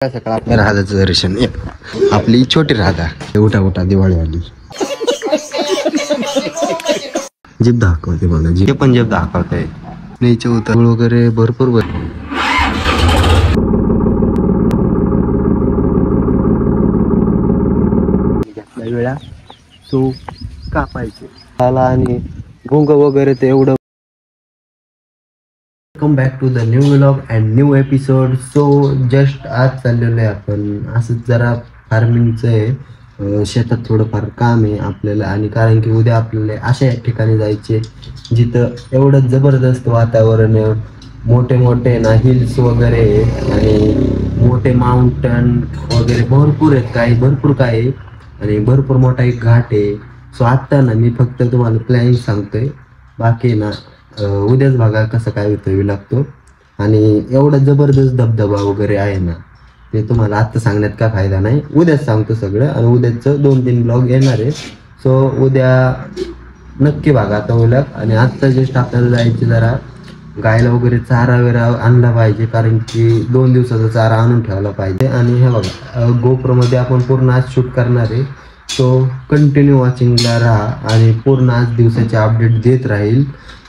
सकाळ आपल्या राधाचं दर्शन आपली छोटी राधा उठा उठा दिवाळी आली. जीप दाखवते मला जी पण जीप दाखवते नीचे उतर वगैरे भरपूर वेळा तो कापायचे आला आणि गुंग वगैरे ते एवढं. Welcome back to the new vlog and new episode. So just आज चाललेलो आहे आपण असंच जरा फार्मिंगचं आहे. शेतात थोडंफार काम आहे आपल्याला आणि कारण की उद्या आपल्याला अशा ठिकाणी जायचे जिथं एवढं जबरदस्त वातावरण आहे. मोठे मोठे ना हिल्स वगैरे आणि मोठे माउंटन वगैरे भरपूर आहेत. काही भरपूर काय आहे आणि भरपूर मोठा एक घाट आहे. सो आत्ता ना मी फक्त तुम्हाला प्लॅनिंग सांगतोय, बाकी ना उद्याच बघा कसं काय होतं लागतो. आणि एवढा जबरदस्त धबधबा वगैरे आहे ना ते तुम्हाला आत्ता सांगण्यात काय फायदा नाही, उद्याच सांगतो सगळं. आणि उद्याचं 2-3 ब्लॉग येणार आहे. सो उद्या नक्की बघा आता व्लॉग. आणि आत्ता जस्ट आपल्याला जायचे जरा गायला वगैरे चारा वगैरे आणला पाहिजे, कारण की 2 दिवसाचा चारा आणून ठेवला पाहिजे. आणि हे बघा गोप्रोमध्ये आपण पूर्ण आज शूट करणार आहे. सो कंटिन्यू वॉचिंगला राहा आणि पूर्ण आज दिवसाचे अपडेट देत राहील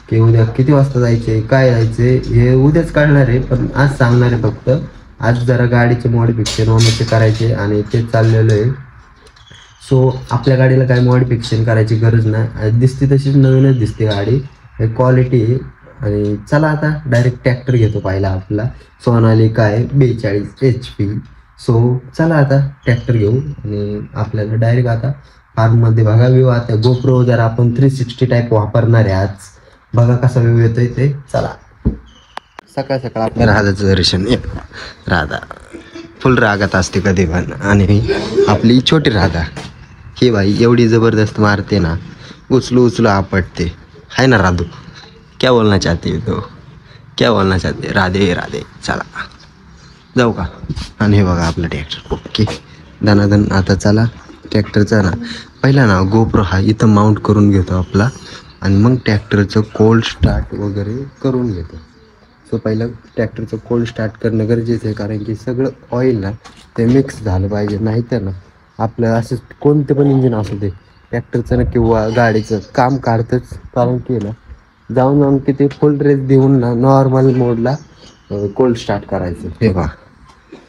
की उद्या किती वाजता जायचे काय जायचे हे उद्याच काढणार आहे. पण आज सांगणार आहे फक्त. आज जरा गाडीचे मॉडिफिकेशन वगैरे करायचे आणि ते चाललेलं आहे. सो आपल्या गाडीला काय मॉडिफिकेशन करायची गरज नाही, दिसते तशीच नवीनच दिसते गाडी, क्वालिटी. आणि चला आता डायरेक्ट ट्रॅक्टर घेतो पहिला आपला सोनालिका आहे 42 HP. सो चला आता ट्रॅक्टर घेऊ आणि आपल्याला डायरेक्ट आता फार्ममध्ये बघा व्ह्यू. आता गोप्रो जर आपण 360 टाईप वापरणार आहे आज, बघा कसा व्ह्यू येतोय ते. चला सकाळ सकाळ आपल्या राधाचं दर्शन राधा फुल रागात असते कधी पण. आणि आपली छोटी राधा ही बाई एवढी जबरदस्त मारते ना, उचलू उचलू आपटते. आहे ना राधू, क्या बोलना चाहते तो, क्या बोलना चाहते राधे राधे. चला जाऊ का. आणि हे बघा आपलं ट्रॅक्टर ओके दनादन. आता चला ट्रॅक्टरचा ना पहिला ना गोप्रो हा इथं माउंट करून घेतो आपला आणि मग ट्रॅक्टरचं कोल्ड स्टार्ट वगैरे करून घेतो. सो पहिलं ट्रॅक्टरचं कोल्ड स्टार्ट करणं गरजेचं आहे, कारण की सगळं ऑइल ना ते मिक्स झालं पाहिजे. नाही तर ना आपलं असं कोणतं पण इंजिन असू दे ट्रॅक्टरचं ना किंवा गाडीचं काम काढतंच. कारण की ना जाऊन किती फुल रेस देऊन ना नॉर्मल मोडला कोल्ड स्टार्ट करायचं. हे बघा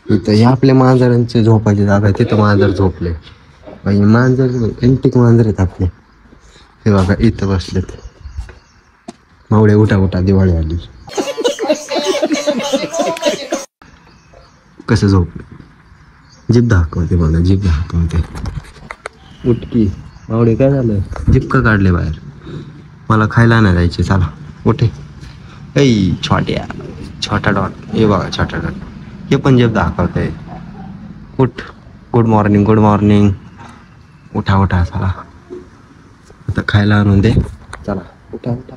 इथं हे आपल्या मांजरांचे झोपायची जागा आहे, तिथं मांजर झोपले. मांजर एंटिक मांजर आहेत आपले. हे बघा इथं बसलेत मावळे. उठा उठा दिवाळी आली. कसं झोपले जीप दाखवते बघा, जीप दाखवते. उठकी मावळे काय झालं, जीप का काढले बाहेर. मला खायला नाही जायचे. चला उठे ऐ छोट्या छोटा डॉट. हे बघा छोटा डॉट हे पण जीप दाखवते. उठ गुड मॉर्निंग गुड मॉर्निंग. उठा उठा चला आता खायला आणून दे. चला उठा उठा.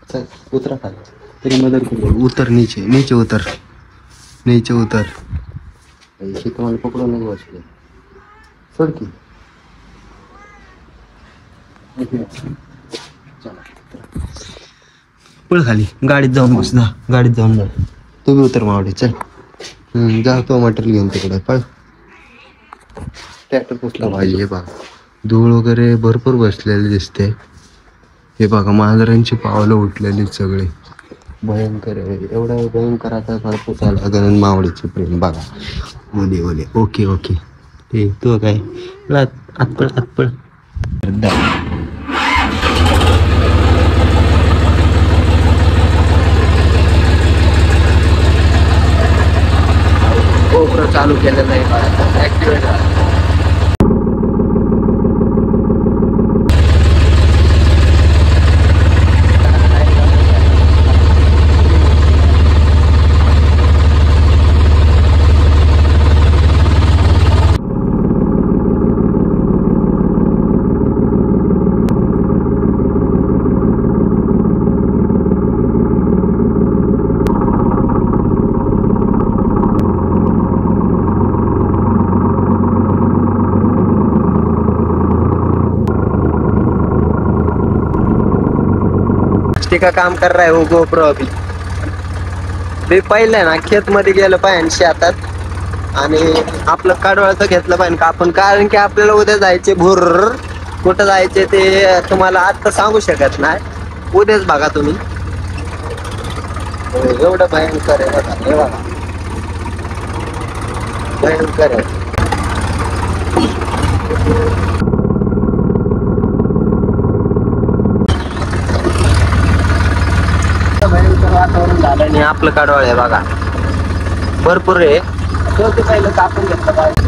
चल उतरा खाली तरी मदत करू. उतर नीचे नीचे उतर नीचे उतर. तुम्हाला पकडून नाही बसले सोड की. पळ खाली गाडीत जाऊन बस ना, गाडीत जाऊन जा. तुम्ही उतर मावडे चल. जा तो मटेरियल घेऊन तिकडे पळ. ट्रॅक्टर पुसला पाहिजे. हे बघा धूळ वगैरे भरपूर बसलेले दिसते. हे बघा मांजरांची पावलं उठलेली सगळे भयंकर आहे. एवढा भयंकर आता पुसायला लागेल. मावळीचे प्रेम बघा ओले ओले. ओके ओके ते तो काय आतपळ आतपळ. गोप्रो चालू केलं नाही ऍक्टिव्हेट झालं. का काम कर रहा है वो गोप्रो अभी. मी पहिलं ना खेत मध्ये गेलं पाहिजे शेतात आणि आपलं काढवाळचं घेतलं पाहिजे का आपण, कारण की आपल्याला उद्या जायचे भुर कुठं जायचे ते तुम्हाला आता सांगू शकत नाही, उद्याच बघा तुम्ही. एवढं भयंकर आहे बघा, हे बघा भयंकर आहे. भयंकर वातावरण झालं आणि आपलं काढवाळ आहे बघा भरपूर आहे. तो ते पहिलं कापून घेतलं पाहिजे.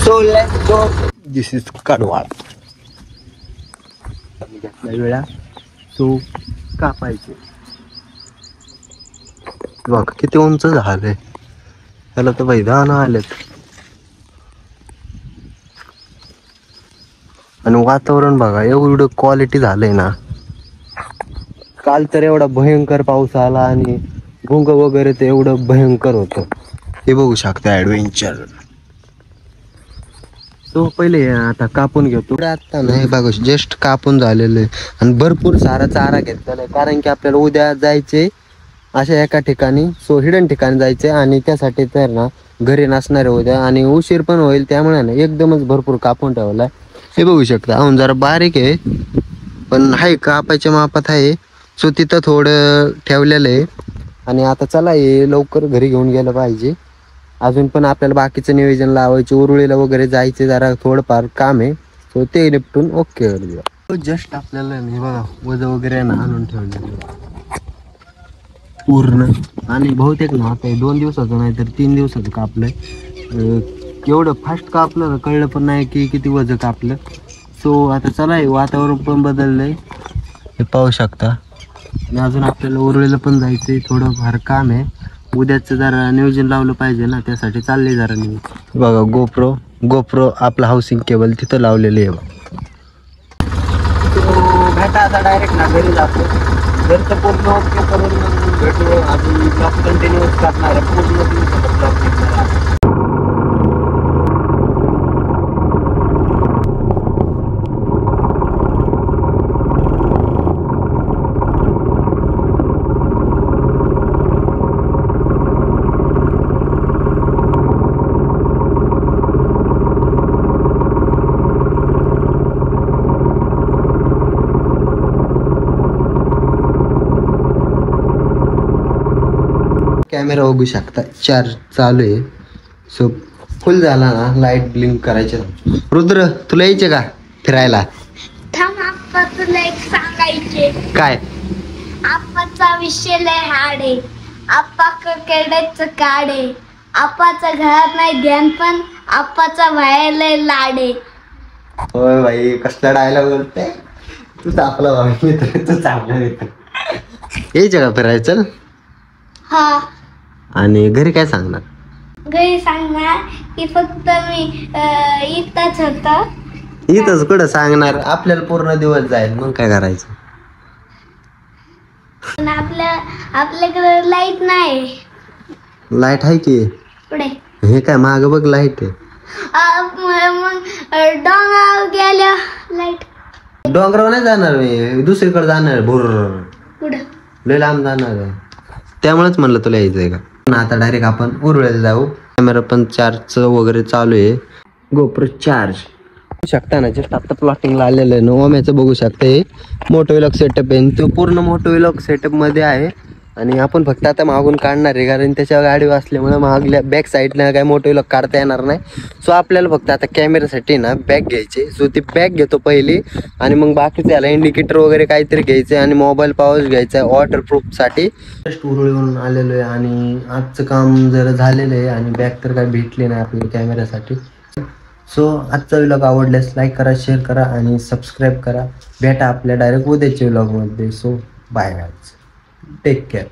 So let's go. This is कडवाळ. घेतल्या वेळा तो कापायचे. बघ किती उंच झालंय, त्याला तर मैदान आलेत. आणि वातावरण बघा एवढं क्वालिटी झालंय ना. काल तर एवढा भयंकर पाऊस आला आणि भुंग वगैरे ते एवढं भयंकर होतं. हे बघू शकता ऍडव्हेंचर. तो पहिले आता कापून घेतो. आता नाही बघा जस्ट कापून झालेलं आहे आणि भरपूर सारा चारा घेतलेला आहे, कारण की आपल्याला उद्या जायचे अशा एका ठिकाणी, सो हिडन ठिकाणी जायचे आणि त्यासाठी तर ना घरी नसणार आहे उद्या आणि उशीर पण होईल, त्यामुळे ना एकदमच भरपूर कापून ठेवलाय. हे बघू शकता अजून जरा बारीक आहे पण आहे कापायच्या मापात आहे. सो तिथं थोडं ठेवलेलं आहे आणि आता चला हे लवकर घरी घेऊन गेलं पाहिजे. अजून पण आपल्याला बाकीचं नियोजन लावायचे, उरुळीला वगैरे जायचे, जरा थोडंफार काम आहे. सो ते निपटून ओके करूया. जस्ट आपल्याला हे बघा वज वगैरे ना आणून ठेवलेलं पूर्ण आणि बहुतेक ना आता 2 दिवसाचं नाही तर 3 दिवसाचं कापलंय. एवढं फास्ट कापलं कळलं पण नाही की किती वज कापलं. सो आता चला हे वातावरण पण बदललंय हे पाहू शकता आणि अजून आपल्याला उरुळीला पण जायचंय, थोडंफार काम आहे. उद्याचं जरा नियोजन लावलं पाहिजे ना, त्यासाठी चाललंय जरा नियोजन. बघा गोप्रो आपला हाऊसिंग केबल तिथं लावलेली आहे. भेटा आता डायरेक्ट ना घरी जातो. घरचं पूर्ण ओके करून भेटू आणि ब्लॉग कंटिन्यूच करणार आहे पूर्ण ब्लॉग. कॅमेरा बघू शकता चार्ज चालू आहे. सो फुल झाला ना लाईट ब्लिंक करायचे. रुद्र तुला यायचे का फिरायला? थांब आप्पा तुला एक सांगायचे. काय? आप्पाचा विषय लय हार्ड आहे. आप्पा क्रिकेटचं कार्ड आहे. आप्पाचा घरात नाही ध्यान पण आप्पाचा बाहेर लय लाड आहे. होय भाई कसला डायलॉग बोलते तू. आपला मित्र तू चांगला मित्र. यायचं का फिरायचं? चल. हा. आणि घरी काय सांगणार? घरी सांगणार की फक्त मी इथंच होतं. इथंच कुठं सांगणार, आपल्याला पूर्ण दिवस जाईल मग काय करायचं. पण आपल्याकडे लाईट नाही. लाईट आहे की पुढे हे काय माग बघ लाईट आहे. मग डोंगरावर गेल्या लाईट. डोंगरावर नाही जाणार मी, दुसरीकडे जाणार भुर पुढं लय लांब जाणार आहे, त्यामुळेच म्हणलं तुला यायचंय का. आता डायरेक्ट आपण उरुळीला जाऊ. कॅमेरा पण चार्ज वगैरे चालू आहे. गोप्रो चार्ज बघू शकता ना जस्ट आता प्लॉटिंगला आलेलं आहे ना. ओम्याचं बघू शकता हे मोटो व्लॉग सेटअप आहे, तो पूर्ण मोटो व्लॉग सेटअप मध्ये आहे आणि आपण फक्त आता मागून काढणार आहे, कारण त्याच्या गाडी असल्यामुळे मागल्या बॅक साईडला काय मोटो व्लॉग काढता येणार नाही. सो आपल्याला फक्त आता कॅमेऱ्यासाठी ना बॅग घ्यायचे. सो ती बॅग घेतो पहिली आणि मग बाकीचं याला इंडिकेटर वगैरे काहीतरी घ्यायचं आणि मोबाईल पाऊच घ्यायचा आहे वॉटरप्रूफसाठी. जस्ट उरुळीवरून आलेलो आहे आणि आजचं काम जरा झालेलं आहे आणि बॅग तर काय भेटली नाही आपल्याला कॅमेऱ्यासाठी. सो आजचा व्लॉग आवडल्यास लाईक करा, शेअर करा आणि सबस्क्राईब करा. भेटा आपल्या डायरेक्ट उद्याच्या व्लॉगमध्ये. So bye guys, take care.